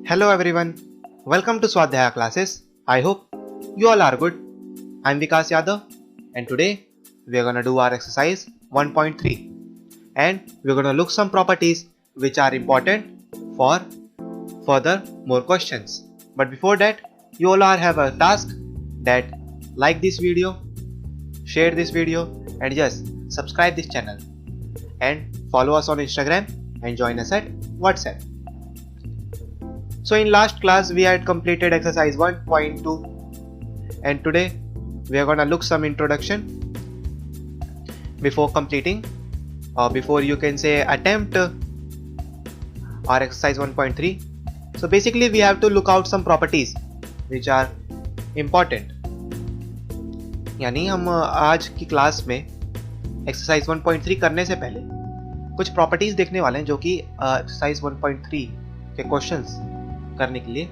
Hello everyone, welcome to Swadhyaya classes. I hope you all are good. I'm Vikas Yadav and today we're gonna do our exercise 1.3 and we're gonna look some properties which are important for further more questions. But before that, you all have a task that like this video, share this video and just subscribe this channel and follow us on Instagram and join us at WhatsApp. So in last class we had completed exercise 1.2 and today we are gonna look some introduction before completing or before you can say attempt our exercise 1.3. So basically we have to look out some properties which are important. यानी हम आज की class में exercise 1.3 करने से पहले कुछ properties देखने वाले हैं जो कि एक्सरसाइज 1.3 के क्वेश्चंस करने के लिए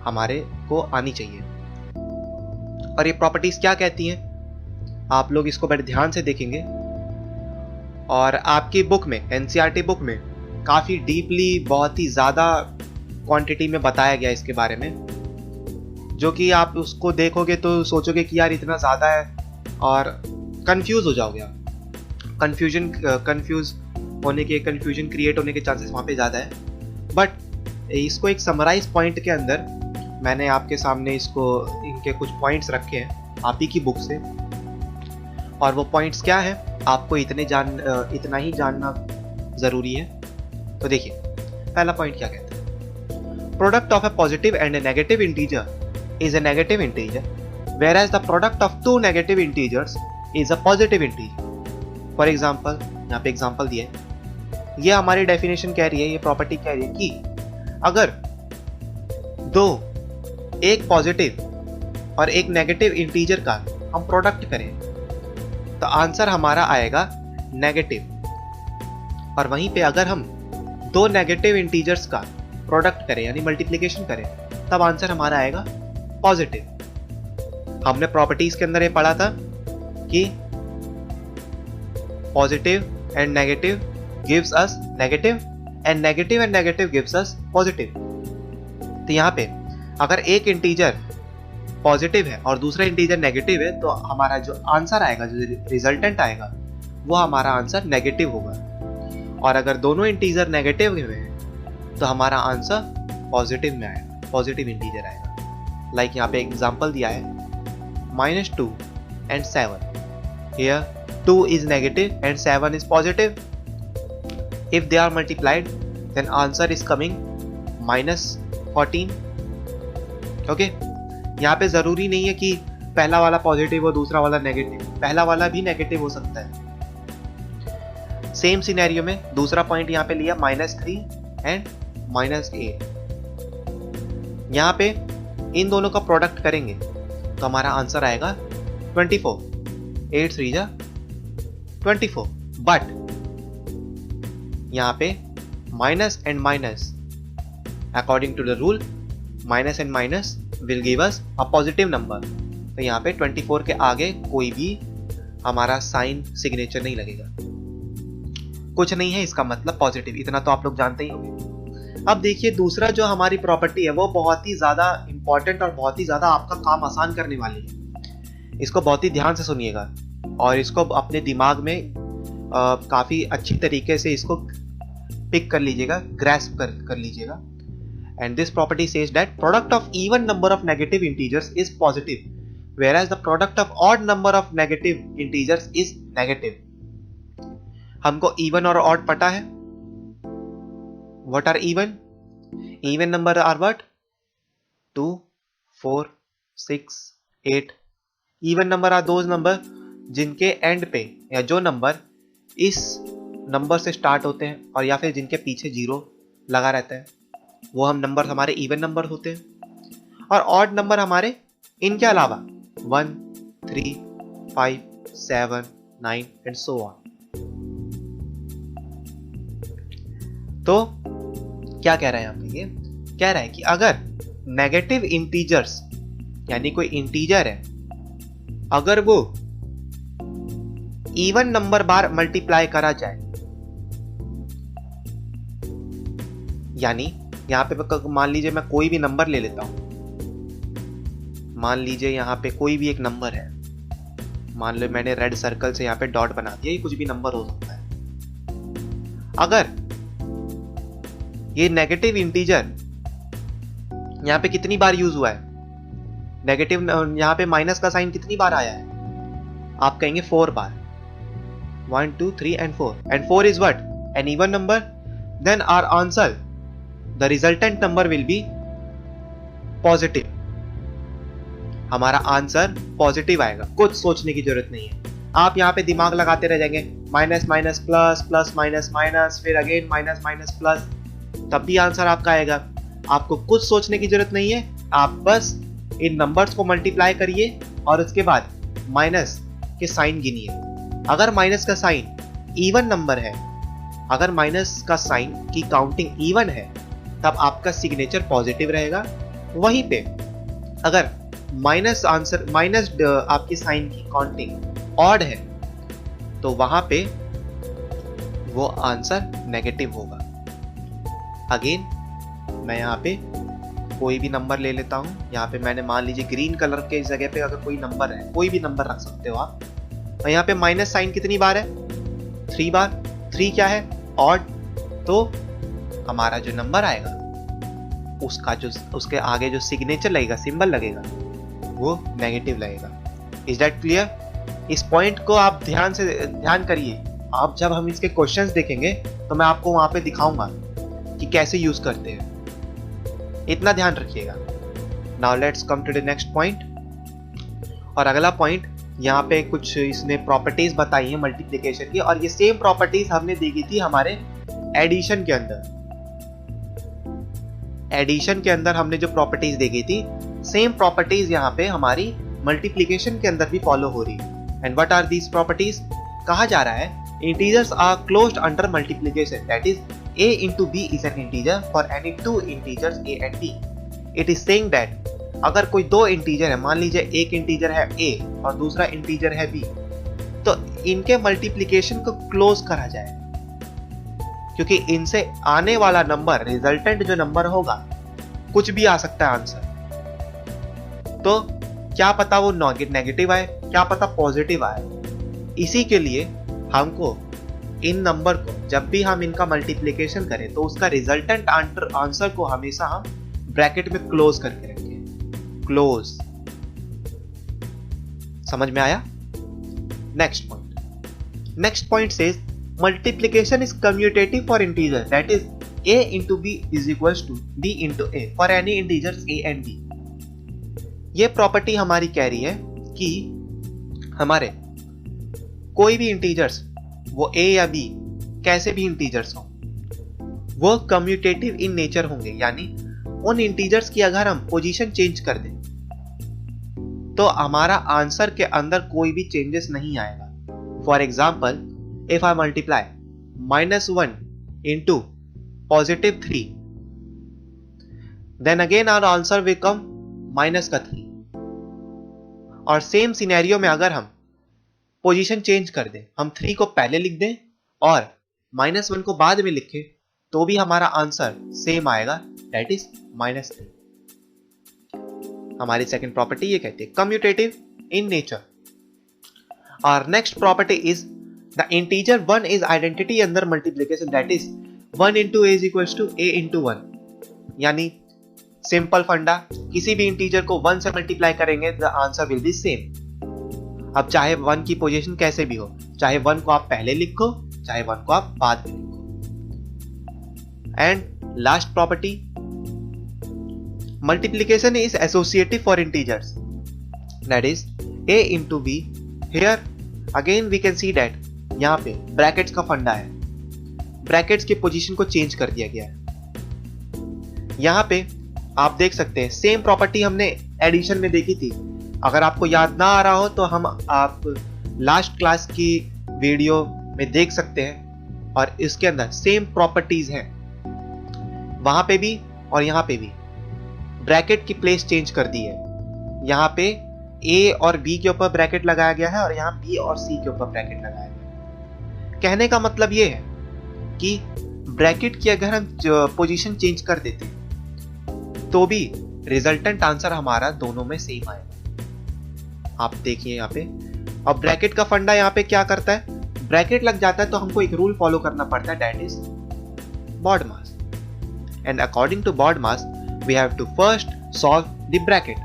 हमारे को आनी चाहिए। और ये प्रॉपर्टीज क्या कहती हैं आप लोग इसको बड़े ध्यान से देखेंगे और आपकी बुक में एनसीईआरटी बुक में काफ़ी डीपली बहुत ही ज़्यादा क्वांटिटी में बताया गया इसके बारे में, जो कि आप उसको देखोगे तो सोचोगे कि यार इतना ज़्यादा है और कंफ्यूज हो जाओगे आप। कन्फ्यूजन क्रिएट होने के चांसेस वहाँ पे ज़्यादा है। बट इसको एक समराइज पॉइंट के अंदर मैंने आपके सामने इसको इनके कुछ पॉइंट्स रखे हैं आप ही की बुक से, और वो पॉइंट्स क्या है आपको इतना ही जानना ज़रूरी है। तो देखिए पहला पॉइंट क्या कहता है, product of A positive and A negative integer is a negative integer whereas the product of two negative integers is a positive integer. For example, यहाँ पे एग्जाम्पल दिया है, ये हमारी डेफिनेशन कह रही है, ये प्रॉपर्टी कह रही है कि अगर एक पॉजिटिव और एक नेगेटिव इंटीजर का हम प्रोडक्ट करें तो आंसर हमारा आएगा नेगेटिव, और वहीं पे अगर हम दो नेगेटिव इंटीजर्स का प्रोडक्ट करें यानी मल्टीप्लिकेशन करें तब आंसर हमारा आएगा पॉजिटिव। हमने प्रॉपर्टीज के अंदर ये पढ़ा था कि positive and negative gives us negative and negative gives us positive. तो यहाँ पे अगर एक इंटीजर पॉजिटिव है और दूसरा इंटीजर नेगेटिव है तो हमारा जो आंसर आएगा, जो रिजल्टेंट आएगा, वो हमारा आंसर नेगेटिव होगा। और अगर दोनों इंटीजर नेगेटिव हैं तो हमारा आंसर पॉजिटिव में आएगा, पॉजिटिव इंटीजर आएगा। लाइक यहाँ पे एग्जांपल दिया है -2 and 7. Here 2 is negative and 7 is positive. If they are multiplied, then answer is coming -14. Okay? यहाँ पे जरूरी नहीं है कि पहला वाला पॉजिटिव हो दूसरा वाला नेगेटिव, पहला वाला भी नेगेटिव हो सकता है। सेम सिनेरियो में दूसरा पॉइंट यहाँ पे लिया -3 and -8। यहाँ पे इन दोनों का प्रोडक्ट करेंगे तो हमारा आंसर आएगा 24। 8 3 जा 24। बट यहाँ पे minus and minus, according to the rule minus and minus will give us a positive number. तो यहाँ पे 24 के आगे कोई भी हमारा साइन सिग्नेचर नहीं लगेगा, कुछ नहीं है, इसका मतलब पॉजिटिव। इतना तो आप लोग जानते ही होंगे। अब देखिए दूसरा जो हमारी प्रॉपर्टी है वो बहुत ही ज्यादा इंपॉर्टेंट और बहुत ही ज्यादा आपका काम आसान करने वाली है। इसको बहुत ही ध्यान से सुनिएगा और इसको अपने दिमाग में काफी अच्छी तरीके से इसको पिक कर लीजिएगा, ग्रैस्प कर लीजिएगा। And this property says that product of even number of negative integers is positive whereas the product of odd number of negative integers is negative. हमको इवन और ऑड पता है। What are even? Even number are what? 2, 4, 6, 8. Even number are those number जिनके and पे या जो number इस number से स्टार्ट होते हैं और या फिर जिनके पीछे 0 लगा रहता है, वो हम नंबर हमारे इवन नंबर होते हैं। और ऑड नंबर हमारे इनके अलावा 1, 3, 5, 7, 9 एंड सो ऑन। तो क्या कह रहा है यहाँ पे, ये कह रहा है कि अगर नेगेटिव इंटीजर्स यानी कोई इंटीजर है, अगर वो इवन नंबर बार मल्टीप्लाई करा जाए, यानी यहाँ पे मान लीजिए मैं कोई भी नंबर ले लेता हूँ, मान लीजिए यहाँ पे कोई भी एक नंबर है, मान लो मैंने रेड सर्कल से यहाँ पे डॉट बना दिया, ये कुछ भी नंबर हो सकता है। अगर ये नेगेटिव इंटीजर यहाँ पे कितनी बार यूज हुआ है, नेगेटिव यहाँ पे माइनस का साइन कितनी बार आया है, आप कहेंगे 4 बार, 1 2 3 and 4, and 4 is what, an even number, then our answer, the resultant number will be positive। हमारा आंसर पॉजिटिव आएगा, कुछ सोचने की जरूरत नहीं है। आप यहाँ पे दिमाग लगाते रह जाएंगे, minus minus plus, plus minus minus, फिर अगेन माइनस माइनस प्लस, तब भी आंसर आपका आएगा। आपको कुछ सोचने की जरूरत नहीं है, आप बस इन नंबर्स को मल्टीप्लाई करिए और उसके बाद माइनस के साइन गिनिए। अगर माइनस का साइन इवन नंबर है, अगर माइनस का साइन की काउंटिंग इवन है, तब आपका सिग्नेचर पॉजिटिव रहेगा। वहीं पे अगर माइनस आंसर, माइनस आपकी साइन की काउंटिंग ऑड है, तो वहां पे वो आंसर नेगेटिव होगा। अगेन मैं यहाँ पे कोई भी नंबर ले लेता हूँ, यहाँ पे मैंने मान लीजिए ग्रीन कलर के जगह पे अगर कोई नंबर है, कोई भी नंबर रख सकते हो आप। और यहाँ पे माइनस साइन कितनी बार है, 3 बार। 3 क्या है, ऑड, तो हमारा जो नंबर आएगा उसका जो उसके आगे जो सिग्नेचर लगेगा, सिंबल लगेगा, वो नेगेटिव लगेगा। Is that clear? इस पॉइंट को आप ध्यान करिए। आप जब हम इसके क्वेश्चंस देखेंगे तो मैं आपको वहां पे दिखाऊंगा कि कैसे यूज करते हैं, इतना ध्यान रखिएगा। Now let's come to the next point. और अगला पॉइंट, यहाँ पे कुछ इसने प्रॉपर्टीज बताई है मल्टीप्लिकेशन की, और ये सेम प्रॉपर्टीज हमने देखी थी हमारे एडिशन के अंदर। एडिशन के अंदर हमने जो प्रॉपर्टीज देखी थी, सेम प्रॉपर्टीज यहाँ पे हमारी मल्टीप्लिकेशन के अंदर भी फॉलो हो रही है। And what are these properties? कहा जा रहा है integers are closed under multiplication, that is a into b is an integer for any two integers a and b. It is saying that अगर कोई दो इंटीजर है, मान लीजिए एक इंटीजर है a और दूसरा इंटीजर है b, तो इनके मल्टीप्लिकेशन को क्लोज करा जाए, क्योंकि इनसे आने वाला नंबर, रिजल्टेंट जो नंबर होगा, कुछ भी आ सकता है आंसर। तो क्या पता वो नेगेटिव आए, क्या पता पॉजिटिव आए। इसी के लिए हमको इन नंबर को जब भी हम इनका मल्टीप्लिकेशन करें तो उसका रिजल्टेंट आंसर को हमेशा हम ब्रैकेट में क्लोज करके रखें। क्लोज, समझ में आया? Next point says multiplication is commutative for integer, that is a into b is equals to b into a for any integers a and b। ये प्रॉपर्टी हमारी कह रही है कि हमारे कोई भी इंटीजर्स, वो a या b, कैसे भी इंटीजर्स हो, वो कम्यूटेटिव इन नेचर होंगे। यानी उन इंटीजर्स की अगर हम पोजीशन चेंज कर दें तो हमारा आंसर के अंदर कोई भी चेंजेस नहीं आएगा। For example, if I multiply -1 into +3, then again our answer will come -3। और सेम सिनेरियो में अगर हम पोजीशन चेंज कर दें, हम 3 को पहले लिख दें और -1 को बाद में लिखें, तो भी हमारा आंसर सेम आएगा, दैट इज -3। हमारी सेकंड प्रॉपर्टी ये कहती है कम्यूटेटिव इन नेचर। और next property is the integer 1 is identity under multiplication, that is 1 into a is equals to a into 1। यानी सिंपल फंडा, किसी भी इंटीजर को 1 से मल्टीप्लाई करेंगे the answer will be same. अब चाहे 1 की पोजीशन कैसे भी हो, चाहे 1 को आप पहले लिखो, चाहे 1 को आप बाद में लिखो। And last property, multiplication is associative for integers, that is a into b। Here again we can see that यहां पे ब्रैकेट्स का फंडा है, ब्रैकेट्स की पोजीशन को चेंज कर दिया गया है। यहां पे आप देख सकते हैं सेम प्रॉपर्टी हमने एडिशन में देखी थी। अगर आपको याद ना आ रहा हो तो आप लास्ट क्लास की वीडियो में देख सकते हैं, और इसके अंदर सेम प्रॉपर्टीज हैं। वहां पे भी और यहां पे भी ब्रैकेट की प्लेस चेंज कर दी है। यहां पे a और b के ऊपर ब्रैकेट लगाया गया है और यहां b और c के ऊपर ब्रैकेट लगाया गया है। कहने का मतलब ये है कि ब्रैकेट की अगर हम पोजीशन चेंज कर देते हैं तो भी रिजल्टेंट आंसर हमारा दोनों में सेम आएगा। आप देखिए यहाँ पे। अब ब्रैकेट का फंडा यहाँ पे क्या करता है, ब्रैकेट लग जाता है तो हमको एक रूल फॉलो करना पड़ता है, that is BODMAS, and according to BODMAS we have to first solve the bracket.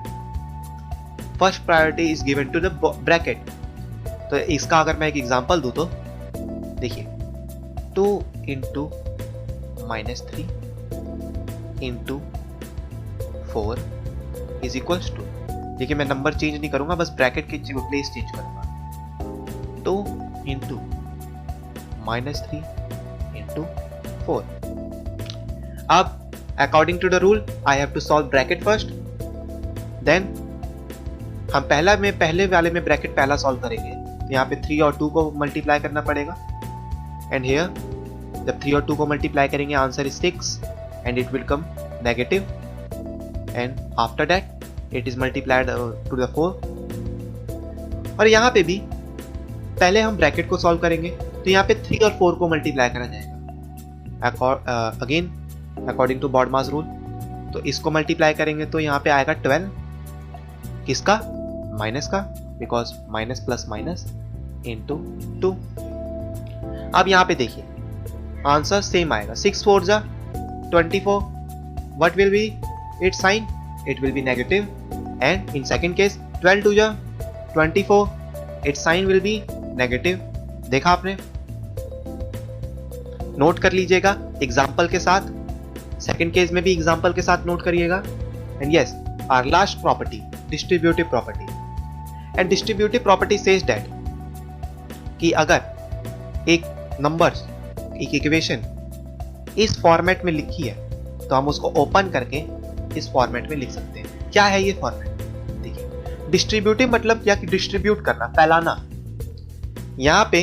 First priority is given to the bracket. तो इसका अगर मैं एक एग्जांपल दूं तो देखिए 2 into -3 into 4 is equals to, देखिए मैं नंबर चेंज नहीं करूंगा, बस ब्रैकेट की प्लेस चेंज करूंगा। 2 इंटू -3 इंटू 4। अब according to the rule I have to solve bracket first, then हम पहले वाले में ब्रैकेट पहला सॉल्व करेंगे, तो यहाँ पे 3 और 2 को मल्टीप्लाई करना पड़ेगा, एंड हियर जब 3 और 2 को मल्टीप्लाई करेंगे answer is 6 and it will come negative, and after that it is multiplied to the 4। और यहाँ पे भी पहले हम ब्रैकेट को सॉल्व करेंगे, तो यहाँ पे 3 और 4 को मल्टीप्लाई करा जाएगा again according to BODMAS rule. तो इसको मल्टीप्लाई करेंगे तो यहाँ पे आएगा 12, किसका, माइनस का, because minus plus minus into 2। अब यहाँ पे देखिए आंसर सेम आएगा, 6 4 जा 24, what will be its sign, it will be negative, and in second case 12 2 जा 24, its sign will be negative. देखा आपने, नोट कर लीजिएगा एग्जाम्पल के साथ, सेकंड केस में भी एग्जाम्पल के साथ नोट करिएगा। And yes, our last property, distributive property, and distributive property says that कि अगर एक नंबर्स, एक इक्वेशन इस फॉर्मेट में लिखी है तो हम उसको ओपन करके इस फॉर्मेट में लिख सकते हैं। क्या है ये फॉर्मेट, देखिए डिस्ट्रीब्यूटिव मतलब क्या कि डिस्ट्रीब्यूट करना, फैलाना। यहाँ पे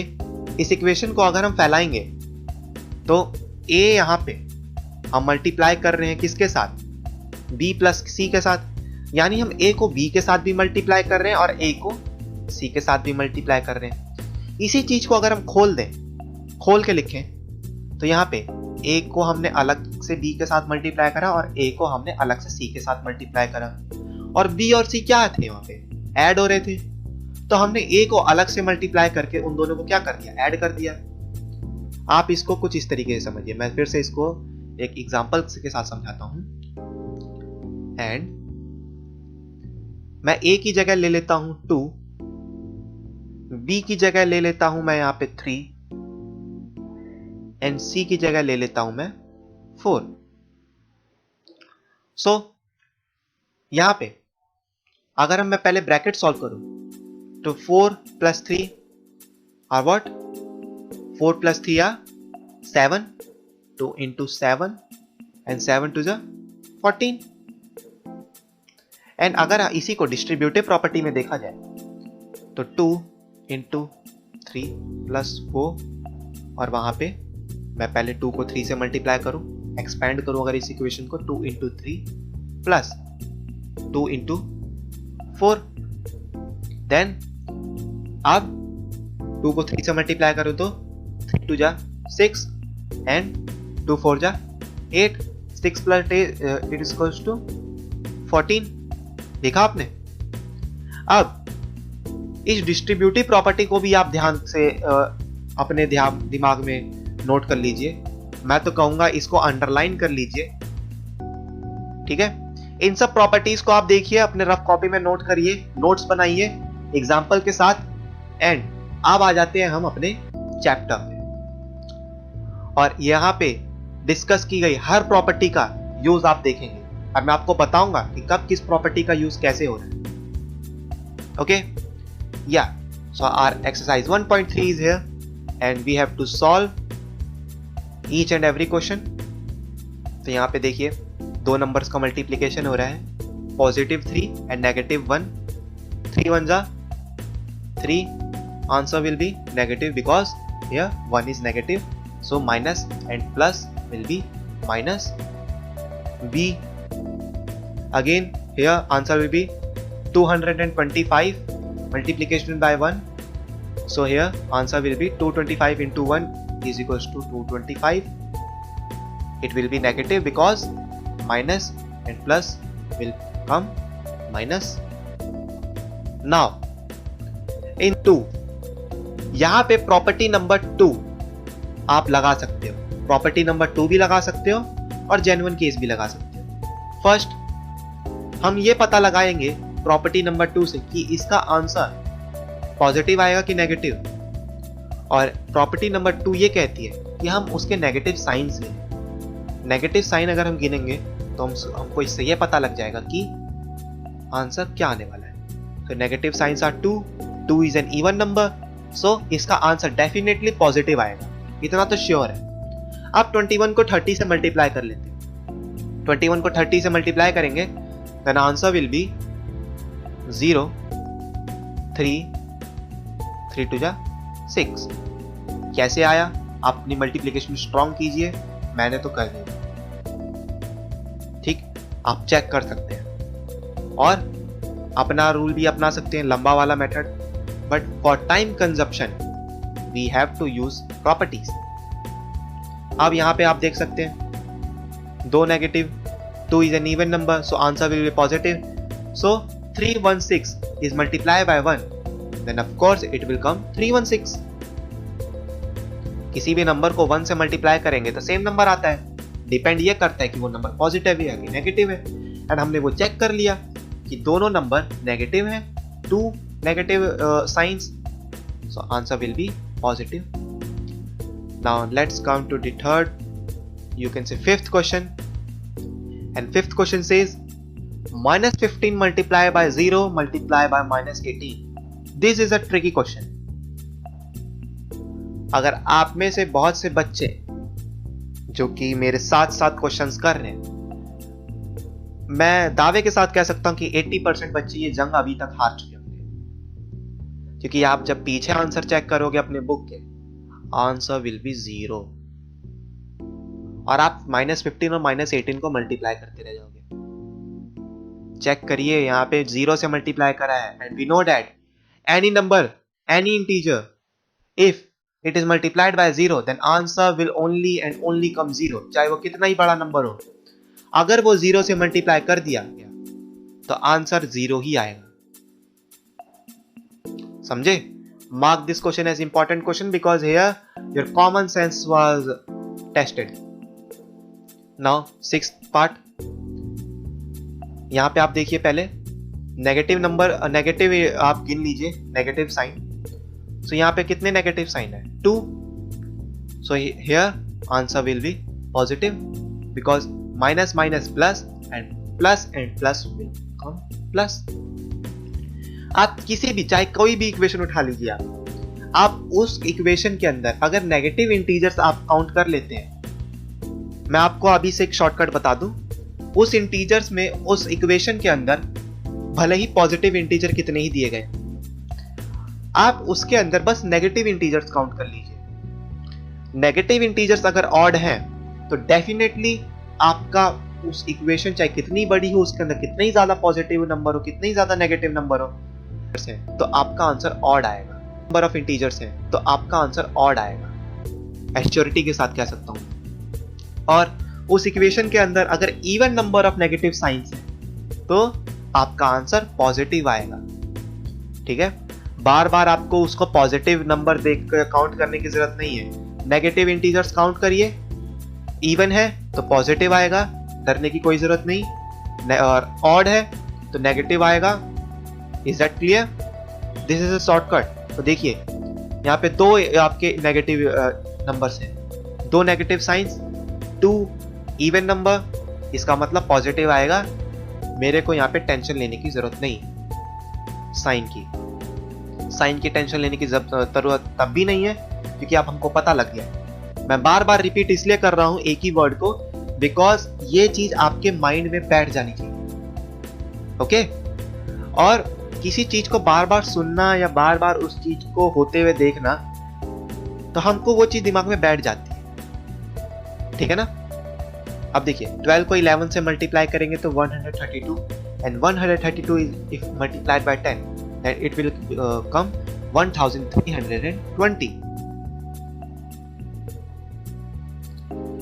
इस इक्वेशन को अगर हम फैलाएंगे तो a यहाँ पे हम मल्टीप्लाई कर रहे हैं किसके साथ, b प्लस c के साथ, यानी हम a को b के साथ भी मल्टीप्लाई कर रहे हैं और a को c के साथ भी मल्टीप्लाई कर रहे हैं। इसी चीज को अगर हम खोल दें, खोल के लिखें, तो यहाँ पे a को हमने अलग से b के साथ मल्टीप्लाई करा और a को हमने अलग से c के साथ मल्टीप्लाई करा, और b और c क्या थे, वहां पे ऐड हो रहे थे, तो हमने a को अलग से मल्टीप्लाई करके उन दोनों को क्या कर दिया, ऐड कर दिया। आप इसको कुछ इस तरीके से समझिए, मैं फिर से इसको एक एग्जांपल के साथ समझाता हूं। एंड मैं a की जगह ले लेता हूं 2, b की जगह ले लेता हूं मैं यहां पे 3, एंड c की जगह ले लेता हूं मैं 4। सो यहां पे अगर मैं पहले ब्रैकेट सॉल्व करूं तो 4 प्लस 3 और व्हाट, 4 प्लस 3 या 7, 2 इंटू 7 एंड 7 टू जा 14। एंड अगर इसी को डिस्ट्रीब्यूटिव प्रॉपर्टी में देखा जाए तो 2 इंटू 3 प्लस 4, और वहां पे मैं पहले 2 को 3 से मल्टीप्लाई करूं, एक्सपेंड करूं अगर इस इक्वेशन को, 2 इंटू 3 प्लस 2 इंटू 4, देन अब 2 को 3 से मल्टीप्लाई करूं तो 3 टू जा 6 एंड 2 4 जा 8, 6 plus 8 it is equals to 14। देखा आपने। अब इस डिस्ट्रीब्यूटिव प्रॉपर्टी को भी आप ध्यान से अपने दिमाग में नोट कर लीजिए, मैं तो कहूंगा इसको अंडरलाइन कर लीजिए, ठीक है। इन सब प्रॉपर्टीज को आप देखिए, अपने रफ कॉपी में नोट करिए, नोट्स बनाइए एग्जाम्पल के साथ, एंड अब आ जाते हैं हम अपने चैप्टर में, और यहाँ पे डिस्कस की गई हर प्रॉपर्टी का यूज आप देखेंगे, और मैं आपको बताऊंगा कि कब किस प्रॉपर्टी का यूज कैसे हो रहा है। ओके, या so our exercise 1.3 is here and we have to solve each and every question. तो यहाँ पे देखिए 2 नंबर्स का मल्टीप्लीकेशन हो रहा है, पॉजिटिव 3 एंड नेगेटिव 1, 3 1 जा 3, answer will be negative because here 1 is negative, so minus and plus will be minus। b again here answer will be 225 multiplication by 1, so here answer will be 225 into 1 is equals to 225, it will be negative because minus and plus will come minus. Now in 2, यहां पे property number 2 आप लगा सकते हो, property number 2 भी लगा सकते हो और जेन्युइन केस भी लगा सकते हो। फर्स्ट हम ये पता लगाएंगे प्रॉपर्टी नंबर 2 से कि इसका आंसर पॉजिटिव आएगा कि नेगेटिव, और प्रॉपर्टी नंबर 2 ये कहती है कि हम उसके नेगेटिव साइंस लें। नेगेटिव साइन अगर हम गिनेंगे तो हमको इससे ये पता लग जाएगा कि आंसर क्या आने वाला है। तो negative signs are 2 is an even number, so इसका आंसर डेफिनेटली पॉजिटिव आएगा, इतना तो श्योर है। अब 21 को 30 से मल्टीप्लाई कर लेते हैं। 21 को 30 से मल्टीप्लाई करेंगे देन आंसर विल बी 0 3 3 2 जा 6। कैसे आया? आप अपनी मल्टीप्लिकेशन स्ट्रॉन्ग कीजिए, मैंने तो कर दी, ठीक, आप चेक कर सकते हैं और अपना रूल भी अपना सकते हैं, लंबा वाला method, but for time consumption we have to use properties. अब यहां पे आप देख सकते हैं 2 negative, 2 is an even number, so answer will be positive. So 316 is multiplied by 1, then of course it will come 316. किसी भी नंबर को 1 से मल्टीप्लाई करेंगे तो सेम नंबर आता है, डिपेंड ये करता है कि वो नंबर पॉजिटिव है या नेगेटिव है। एंड हमने वो चेक कर लिया कि दोनों नंबर नेगेटिव हैं, 2 negative science, so answer will be positive. Now let's come to the third, you can say 5th question. And 5th question says minus 15 multiplied by 0 multiplied by minus 18. This is a tricky question. अगर आप में से बहुत से बच्चे जो कि मेरे साथ साथ क्वेश्चंस कर रहे हैं, मैं दावे के साथ कह सकता हूं कि 80% बच्चे ये जंग अभी तक हार चुके होंगे, क्योंकि आप जब पीछे आंसर चेक करोगे अपने बुक के, आंसर विल बी 0 और आप -15 और -18 को मल्टीप्लाई करते रह जाओगे। चेक करिए, यहाँ पे 0 से मल्टीप्लाई करा है, and we know that any number, any integer, if it is multiplied by 0 then answer will only and only come 0, चाहे वो कितना ही बड़ा नंबर हो। अगर वो 0 से मल्टीप्लाई कर दिया तो आंसर 0 ही आएगा। समझे? Mark this question as important question because here your common sense was tested. Now 6th part, यहां पे आप देखिए, पहले नेगेटिव नंबर, नेगेटिव आप गिन लीजिए नेगेटिव साइन। सो यहां पे कितने नेगेटिव साइन है? 2. So here answer will be positive because minus minus plus and plus will come plus. आप किसी भी, चाहे कोई भी इक्वेशन उठा लीजिए, आप उस इक्वेशन के अंदर अगर नेगेटिव इंटीजर्स आप काउंट कर लेते हैं, मैं आपको अभी से एक शॉर्टकट बता दूं, उस इंटीजर्स में, उस इक्वेशन के अंदर भले ही पॉजिटिव इंटीजर कितने ही दिए गए, आप उसके अंदर बस नेगेटिव इंटीजर्स काउंट कर लीजिए। नेगेटिव इंटीजर्स अगर ऑड हैं तो डेफिनेटली आपका उस इक्वेशन चाहे कितनी बड़ी हो, उसके अंदर कितने ही ज्यादा पॉजिटिव नंबर हो, कितने ही ज्यादा नेगेटिव नंबर हो, तो आपका आंसर ऑड आएगा। नंबर ऑफ इंटीजर्स है तो आपका आंसर ऑड आएगा, एश्योरिटी के साथ कह सकता हूं। और उस इक्वेशन के अंदर अगर even number of negative science है तो आपका आंसर पॉजिटिव आएगा। ठीक है, बार बार आपको उसको पॉजिटिव नंबर देख कर काउंट करने की जरूरत नहीं है। नेगेटिव इंटीजर्स काउंट करिए, इवन है तो पॉजिटिव आएगा, डरने की कोई जरूरत नहीं, और ऑड है तो नेगेटिव आएगा। Is that clear? This is a shortcut. तो देखिए यहाँ पे 2 आपके नेगेटिव नंबर्स हैं, 2 नेगेटिव साइंस, 2 इवन नंबर, इसका मतलब पॉजिटिव आएगा। मेरे को यहाँ पे टेंशन लेने की जरूरत नहीं, साइन की टेंशन लेने की जरूरत तब भी नहीं है क्योंकि अब हमको पता लग गया। मैं बार बार रिपीट इसलिए कर रहा हूं एक ही वर्ड को, बिकॉज ये चीज आपके माइंड में बैठ जानी चाहिए। ओके? और किसी चीज को बार बार सुनना या बार बार उस चीज को होते हुए देखना, तो हमको वो चीज दिमाग में बैठ जाती है। ठीक है ना? अब देखिए 12 को 11 से मल्टीप्लाई करेंगे तो 132, and 132 if multiplied by 10 then it will come 1320।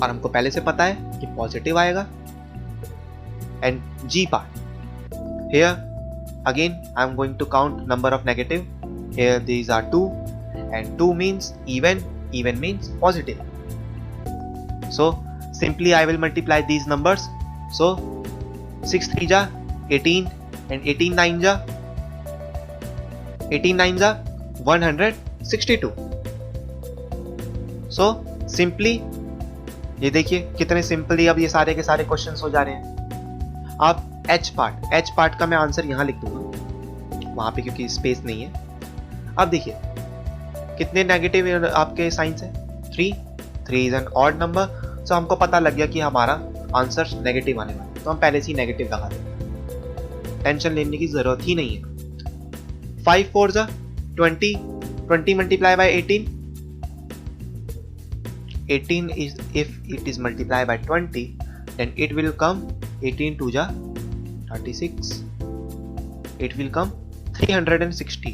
और हमको पहले से पता है कि पॉजिटिव आएगा। and G part. Here again I am going to count number of negative. Here these are 2 and 2 means even, even means positive. So simply I will multiply these numbers. So 6 3 ja 18 and 18 9 ja 162. So simply ये देखिए कितने simply अब ये सारे के सारे questions हो जा रहे हैं। अब H पार्ट का मैं आंसर यहाँ लिख दूंगा वहां पे क्योंकि स्पेस नहीं है। अब देखिए कितने नेगेटिव आपके साइंस है 3 इज एन ऑड नंबर। सो हमको पता लग गया कि हमारा आंसर नेगेटिव आने वाला है, तो हम पहले से ही नेगेटिव लगा देंगे, टेंशन लेने की जरूरत ही नहीं है। 5 4 जा 20 multiply by 18 is if it is multiplied by 20 then it will come 18 2 ja 36, it will come 360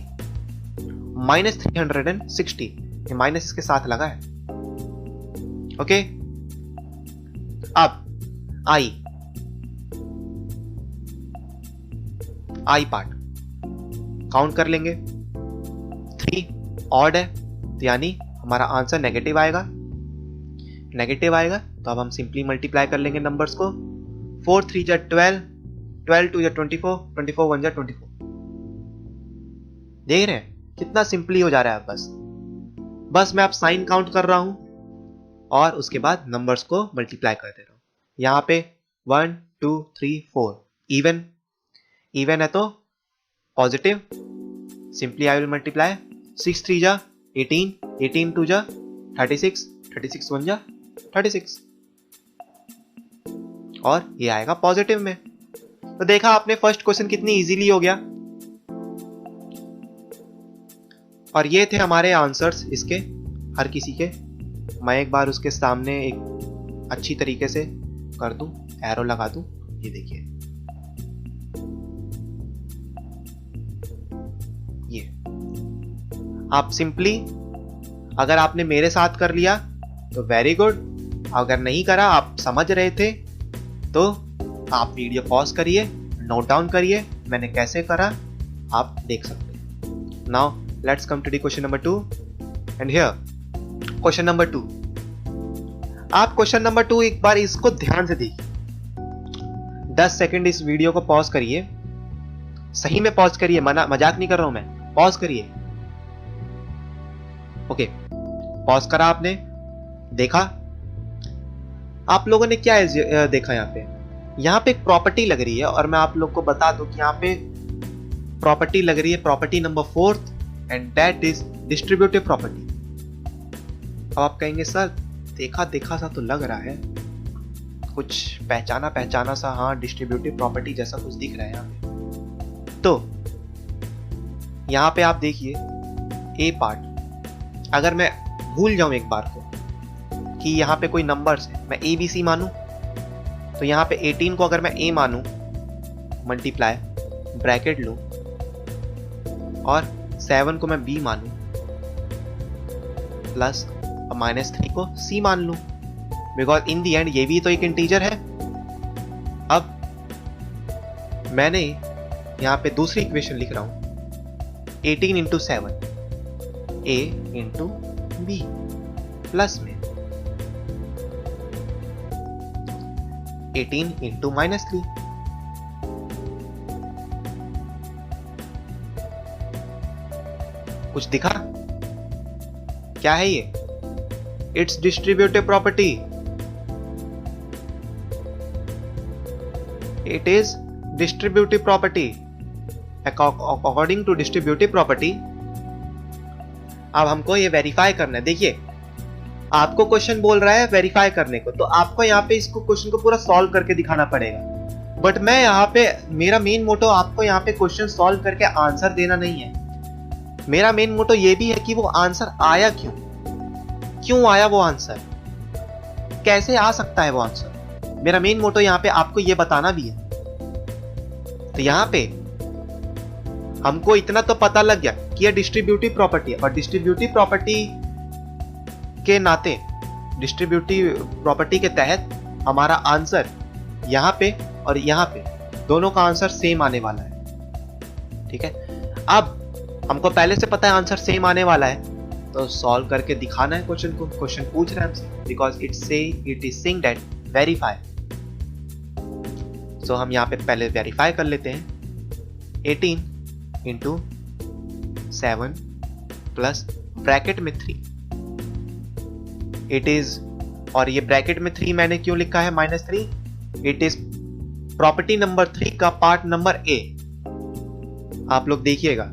minus 360, ये माइनस इसके साथ लगा है। ओके अब आई पार्ट काउंट कर लेंगे। 3 ऑड है तो यानी हमारा आंसर नेगेटिव आएगा, तो अब हम सिंपली मल्टीप्लाई कर लेंगे नंबर्स को। 4 3 जा 12, 12 2 जा 24, 24 1 जा 24। देख रहे हैं कितना सिंपली हो जा रहा है। बस मैं अब साइन काउंट कर रहा हूं और उसके बाद नंबर्स को मल्टीप्लाई कर दे रहा हूं। यहां पे 1 2 3 4 इवन है तो positive, simply I will multiply. 6 3 जा 18, 18 2 जा 36, 36 1 जा 36 और ये आएगा पॉजिटिव में। तो देखा आपने फर्स्ट क्वेश्चन कितनी इजीली हो गया। और ये थे हमारे आंसर्स इसके हर किसी के। मैं एक बार उसके सामने एक अच्छी तरीके से कर दूं, एरो लगा दूं, ये देखिए ये आप सिंपली अगर आपने मेरे साथ कर लिया तो वेरी गुड, अगर नहीं करा आप समझ रहे थे तो आप वीडियो पॉज करिए, नोट डाउन करिए मैंने कैसे करा, आप देख सकते हैं। Now let's come to the question number 2 and here question number 2। आप क्वेश्चन नंबर 2 एक बार इसको ध्यान से देखिए, 10 सेकंड इस वीडियो को पॉज करिए, सही में पॉज करिए, मजाक नहीं कर रहा हूं मैं, पॉज करिए। ओके पॉज करा आपने, देखा आप लोगों ने क्या देखा यहाँ पे एक प्रॉपर्टी लग रही है और मैं आप लोग को बता दूं कि यहाँ पे प्रॉपर्टी लग रही है property number 4 and that is distributive property. अब आप कहेंगे सर देखा देखा सा तो लग रहा है, कुछ पहचाना सा, हाँ डिस्ट्रीब्यूटिव प्रॉपर्टी जैसा कुछ दिख रहा है यहाँ पे। तो यहाँ पे आप देखिए ए पार्ट, अगर मैं भूल जाऊं एक बार को कि यहाँ पे कोई नंबर्स है, मैं ए बी सी मानूं, तो यहाँ पे 18 को अगर मैं ए मानूं, मल्टीप्लाई ब्रैकेट लूं, और 7 को मैं बी मानूं, प्लस -3 को सी मान लूं, बिकॉज इन दी एंड ये भी तो एक इंटीजर है। अब मैंने यहाँ पे दूसरी इक्वेशन लिख रहा हूं 18 into 7 a into b plus में 18 इंटू -3। कुछ दिखा क्या है ये? It's distributive property. It is distributive property. According to distributive property अब हमको ये वेरीफाई करना है। देखिए आपको क्वेश्चन बोल रहा है वेरीफाई करने को, तो आपको यहाँ पे इसको क्वेश्चन को पूरा सॉल्व करके दिखाना पड़ेगा। बट मैं यहाँ पे, मेरा मेन मोटो आपको यहाँ पे क्वेश्चन सॉल्व करके आंसर देना नहीं है। मेरा मेन मोटो ये भी है कि वो आंसर आया क्यों आया वो आंसर, कैसे आ सकता है वो आंसर। मेरा मेन मोटो यहाँ पे आपको ये बताना भी है। तो यहाँ पे हमको इतना तो पता लग गया कि ये डिस्ट्रीब्यूटिव प्रॉपर्टी है, और डिस्ट्रीब्यूटिव प्रॉपर्टी के नाते, डिस्ट्रीब्यूटिव प्रॉपर्टी के तहत हमारा आंसर यहाँ पे और यहाँ पे दोनों का आंसर सेम आने वाला है। ठीक है, अब हमको पहले से पता है आंसर सेम आने वाला है, तो सॉल्व करके दिखाना है क्वेश्चन को। क्वेश्चन पूछ रहा है हमसे, because it is saying that verify. So हम यहाँ पे पहले वेरीफाई कर लेते हैं। 18 इंटू 7 प्लस ब्रैकेट में 3 इट इज, और ये ब्रैकेट में 3 मैंने क्यों लिखा है -3? इट इज प्रॉपर्टी नंबर 3 का पार्ट नंबर ए। आप लोग देखिएगा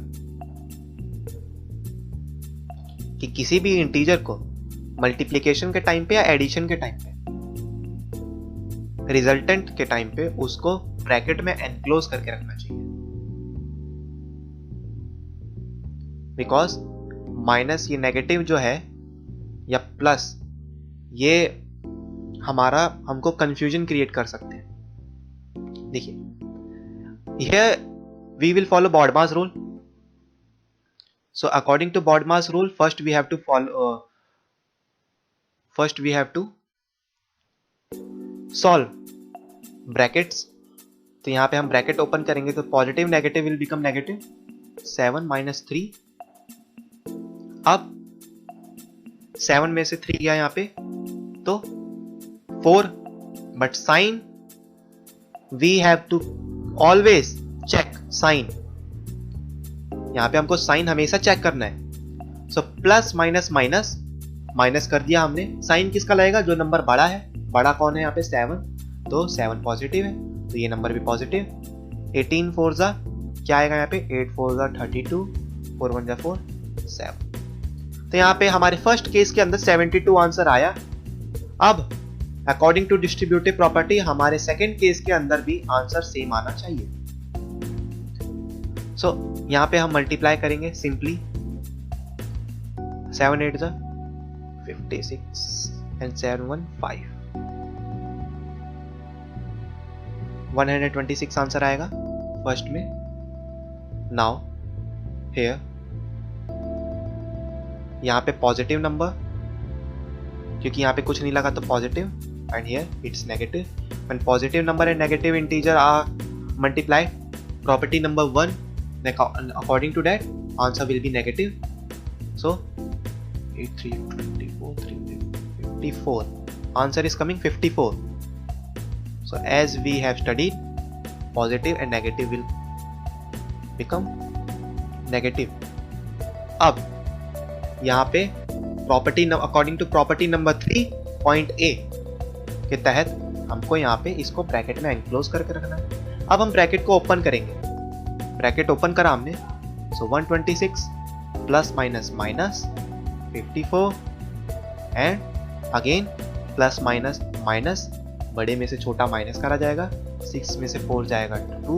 कि किसी भी इंटीजर को मल्टीप्लिकेशन के टाइम पे या एडिशन के टाइम पे, रिजल्टेंट के टाइम पे उसको ब्रैकेट में एनक्लोज करके रखना चाहिए, बिकॉज माइनस ये नेगेटिव जो है या प्लस ये हमको कंफ्यूजन क्रिएट कर सकते हैं। देखिए, here we will follow BODMAS rule. So according to BODMAS rule, first we have to solve brackets. तो यहाँ पे हम ब्रैकेट ओपन करेंगे तो positive negative will become negative 7 - 3। अब 7 में से 3 गया यहाँ पे तो 4, but sign we have to always check sign. यहां पे हमको साइन हमेशा चेक करना है। So plus minus minus minus कर दिया हमने। साइन किसका लगेगा? जो नंबर बड़ा है। बड़ा कौन है यहाँ पे? 7, तो 7 पॉजिटिव है, तो ये नंबर भी पॉजिटिव। 18 4 जा क्या आएगा यहाँ पे? 8 4 जा 32, 4 1 जा 4 7। तो यहाँ पे हमारे फर्स्ट केस के अंदर 72 आंसर आया। अब अकॉर्डिंग टू डिस्ट्रीब्यूटिव प्रॉपर्टी हमारे सेकेंड केस के अंदर भी आंसर सेम आना चाहिए। सो यहां पे हम मल्टीप्लाई करेंगे सिंपली। 7 8 जा 56 एंड 7 1 5, 126 आंसर आएगा फर्स्ट में। नाउ हियर यहां पे पॉजिटिव नंबर, क्योंकि यहाँ पे कुछ नहीं लगा तो positive, and here it's negative. When positive number and negative integer are multiplied, property number 1, according to that answer will be negative. So 8 3 24 3 54, answer is coming 54. So as we have studied, positive and negative will become negative. अब यहाँ पे property according to property number 3.a के तहत हमको यहाँ पे इसको bracket में एनक्लोज करके रखना है। अब हम ब्रैकेट को ओपन करेंगे। ब्रैकेट ओपन करा हमने, सो 126 plus minus minus 54 and again plus minus minus, बड़े में से छोटा माइनस करा जाएगा। 6 में से 4 जाएगा 2,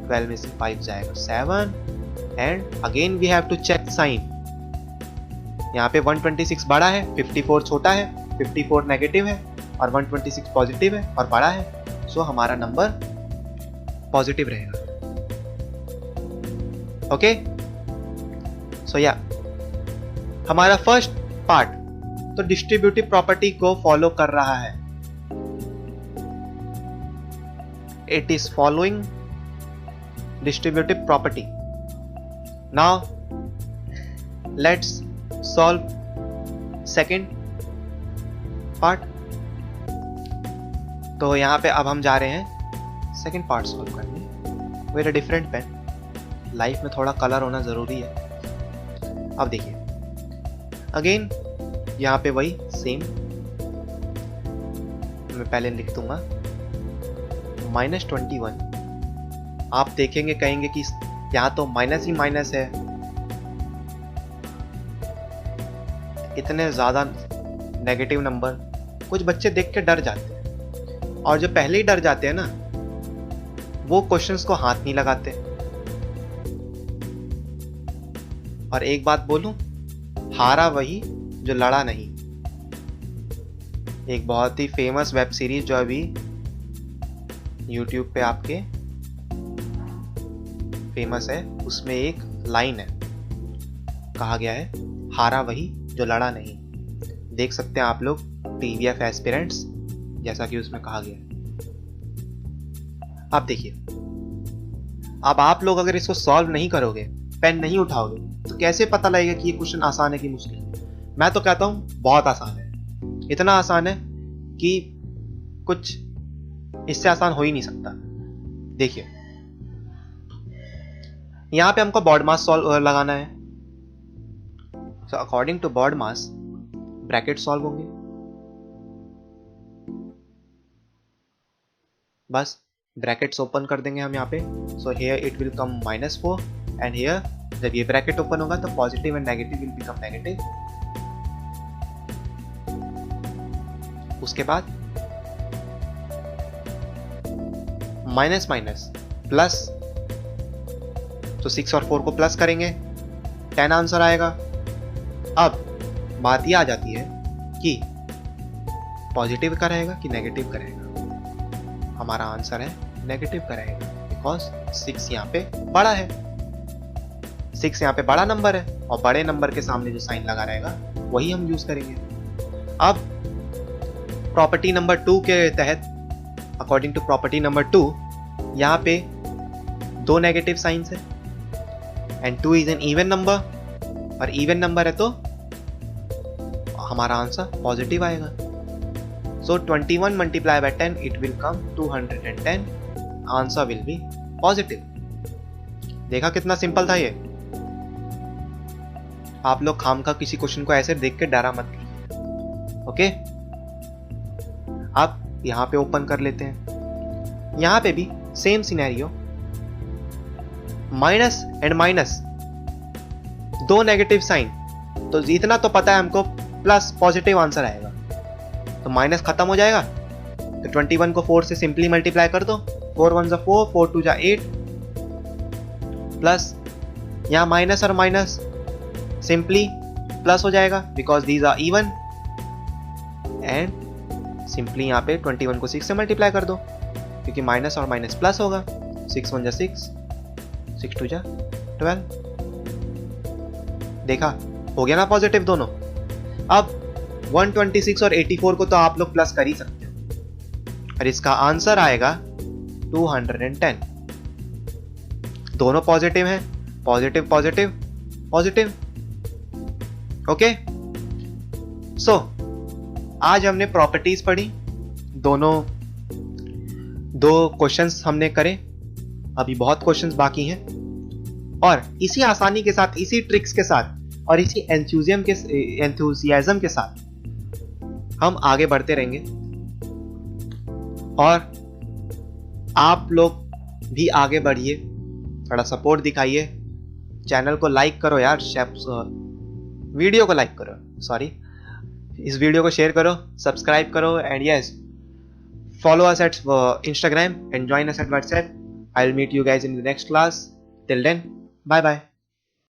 12 में से 5 जाएगा 7 and again we have to check sign. यहाँ पे 126 बड़ा है, 54 छोटा है, 54 नेगेटिव है और 126 पॉजिटिव है और बड़ा है, सो हमारा नंबर पॉजिटिव रहेगा। ओके, सो या हमारा फर्स्ट पार्ट तो डिस्ट्रीब्यूटिव प्रॉपर्टी को फॉलो कर रहा है। It is following distributive property. Now let's solve second part. तो यहां पे अब हम जा रहे हैं सेकेंड पार्ट सॉल्व करने with a different pen. Life में थोड़ा कलर होना जरूरी है। अब देखिए अगेन यहाँ पे वही सेम, मैं पहले लिख दूंगा -21। आप देखेंगे कहेंगे कि यहाँ तो माइनस ही माइनस है, इतने ज्यादा नेगेटिव नंबर। कुछ बच्चे देख के डर जाते हैं, और जो पहले ही डर जाते हैं ना वो क्वेश्चंस को हाथ नहीं लगाते। और एक बात बोलूं, हारा वही जो लड़ा नहीं। एक बहुत ही फेमस वेब सीरीज जो अभी YouTube पे आपके फेमस है, उसमें एक लाइन है, कहा गया है हारा वही जो लड़ा नहीं। देख सकते हैं आप लोग TVF एस्पिरेंट्स, जैसा कि उसमें कहा गया है। आप देखिए, अब आप लोग अगर इसको सॉल्व नहीं करोगे, पेन नहीं उठाओगे, तो कैसे पता लगेगा कि ये क्वेश्चन आसान है कि मुश्किल है? मैं तो कहता हूं बहुत आसान है, इतना आसान है कि कुछ इससे आसान हो ही नहीं सकता। देखिए यहां पे हमको बॉड मास सॉल्व लगाना है। So according to BODMAS bracket solve होंगे, बस ब्रैकेट्स ओपन कर देंगे हम यहाँ पे। So here it will come -4 and here जब ये ब्रैकेट ओपन होगा तो positive and negative will become negative. उसके बाद माइनस माइनस प्लस, तो 6 और 4 को प्लस करेंगे, 10 आंसर आएगा। अब बात ये आ जाती है कि पॉजिटिव का रहेगा कि नेगेटिव का रहेगा। हमारा आंसर है नेगेटिव का रहेगा, बिकॉज 6 यहाँ पे बड़ा है, 6 यहाँ पे बड़ा नंबर है और बड़े नंबर के सामने जो साइन लगा रहेगा वही हम यूज करेंगे। अब प्रॉपर्टी नंबर 2 के तहत, अकॉर्डिंग टू प्रॉपर्टी नंबर 2, यहाँ पे 2 नेगेटिव साइंस है and 2 is an even number, और इवन नंबर है तो हमारा आंसर पॉजिटिव आएगा। So 21 multiplied by 10, it will come 210. Answer will be positive. देखा कितना सिंपल था ये? आप लोग खाम खा किसी क्वेश्चन को ऐसे देख के डरा मत कीजिए, ओके? अब यहां पे ओपन कर लेते हैं। यहां पे भी same scenario, minus and minus, 2 negative sign, तो इतना तो पता है हमको प्लस पॉजिटिव आंसर आएगा, तो माइनस खत्म हो जाएगा। तो 21 को 4 से सिंपली मल्टीप्लाई कर दो, 4 1 4, 4 2 8, प्लस यहाँ माइनस और माइनस सिंपली प्लस हो जाएगा because these are even, and simply यहाँ पे 21 को 6 से मल्टीप्लाई कर दो क्योंकि माइनस और माइनस प्लस होगा। 6 1 6, 6 2 12। देखा, हो गया ना पॉजिटिव दोनों। अब 126 और 84 को तो आप लोग प्लस कर ही सकते हो और इसका आंसर आएगा 210। दोनों पॉजिटिव हैं, पॉजिटिव पॉजिटिव पॉजिटिव, ओके। सो आज हमने प्रॉपर्टीज पढ़ी, दो क्वेश्चंस हमने करे, अभी बहुत क्वेश्चंस बाकी हैं, और इसी आसानी के साथ, इसी ट्रिक्स के साथ और इसी एंथुसियाज्म के साथ हम आगे बढ़ते रहेंगे। और आप लोग भी आगे बढ़िए, थोड़ा सपोर्ट दिखाइए, चैनल को लाइक करो यार, वीडियो को लाइक करो, सॉरी, इस वीडियो को शेयर करो, सब्सक्राइब करो, and yes, follow us at Instagram and join us at WhatsApp. I'll meet you guys in the next class. Till then, bye bye.